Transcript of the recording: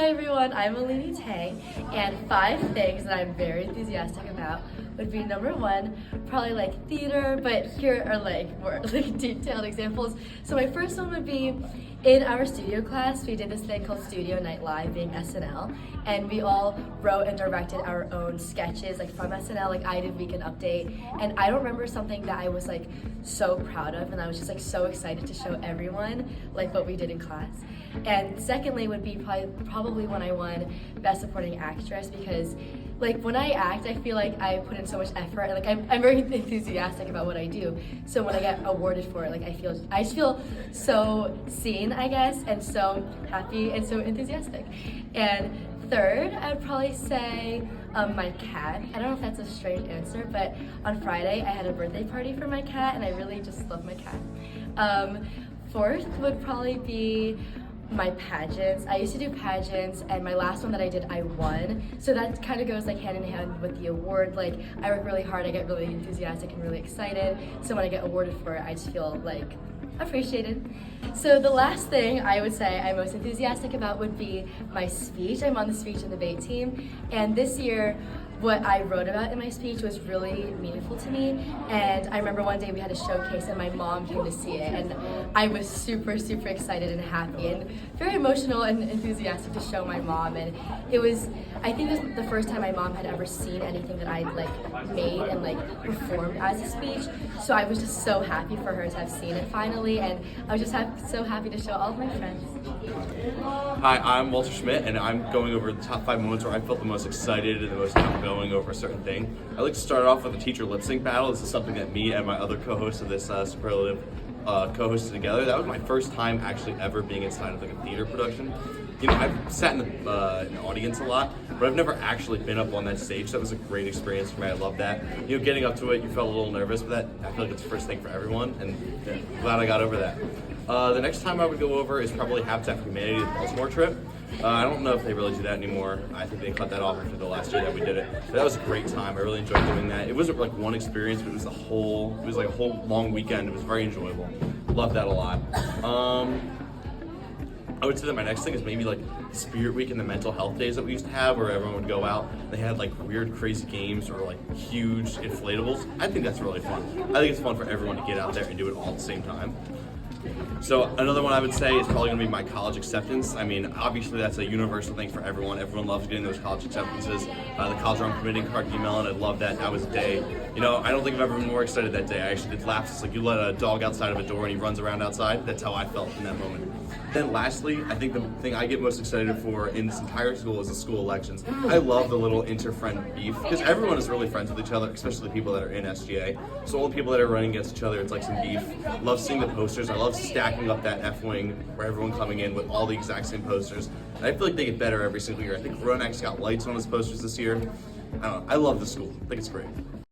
everyone, I'm Aline and 5 things that I'm very enthusiastic about would be number 1, probably like theater, but here are like more like detailed examples. So my first one would be in our studio class, we did this thing called Studio Night Live, being SNL, and we all wrote and directed our own sketches like from SNL, like I did Weekend Update, and I don't remember something that I was like so proud of, and I was just like so excited to show everyone like what we did in class. And secondly would be probably when I won Best Supporting Actress, because like when I act, I feel like I put in so much effort, and like I'm very enthusiastic about what I do. So when I get awarded for it, like I just feel so seen, I guess, and so happy and so enthusiastic. And third, I'd probably say my cat. I don't know if that's a strange answer, but on Friday I had a birthday party for my cat, and I really just love my cat. Fourth would probably be my pageants. I used to do pageants, and my last one that I did, I won. So that kind of goes like hand in hand with the award. Like I work really hard, I get really enthusiastic and really excited. So when I get awarded for it, I just feel like appreciated. So the last thing I would say I'm most enthusiastic about would be my speech. I'm on the speech and debate team, and this year what I wrote about in my speech was really meaningful to me. And I remember one day we had a showcase and my mom came to see it, and I was super excited and happy and very emotional and enthusiastic to show my mom. And it was, I think it was the first time my mom had ever seen anything that I'd like made and like performed as a speech. So I was just so happy for her to have seen it finally, and I was just so happy to show all of my friends. Hi, I'm Walter Schmidt, and I'm going over the top 5 moments where I felt the most excited and the most outgoing over a certain thing. I'd like to start off with a teacher lip sync battle. This is something that me and my other co-host of this Superlative co-hosted together. That was my first time actually ever being inside of like a theater production. You know, I've sat in the audience a lot, but I've never actually been up on that stage. That was a great experience for me. I love that. You know, getting up to it, you felt a little nervous, but I feel like it's the first thing for everyone, and I'm glad I got over that. The next time I would go over is probably Habitat for Humanity, the Baltimore trip. I don't know if they really do that anymore. I think they cut that off after the last year that we did it. But that was a great time. I really enjoyed doing that. It wasn't like one experience, but it was like a whole long weekend. It was very enjoyable. Loved that a lot. I would say that my next thing is maybe like Spirit Week and the mental health days that we used to have, where everyone would go out. They had like weird, crazy games or like huge inflatables. I think that's really fun. I think it's fun for everyone to get out there and do it all at the same time. So another one I would say is probably going to be my college acceptance. I mean, obviously that's a universal thing for everyone. Everyone loves getting those college acceptances. The college where I'm committing card email, and I love that. That was a day. You know, I don't think I've ever been more excited that day. I actually did laps. It's like you let a dog outside of a door and he runs around outside. That's how I felt in that moment. Then lastly, I think the thing I get most excited for in this entire school is the school elections. I love the little inter-friend beef, because everyone is really friends with each other, especially the people that are in SGA. So all the people that are running against each other, it's like some beef. Love seeing the posters. I love stacking up that F-wing where everyone coming in with all the exact same posters. And I feel like they get better every single year. I think Ronax got lights on his posters this year. I don't know. I love the school. I think it's great.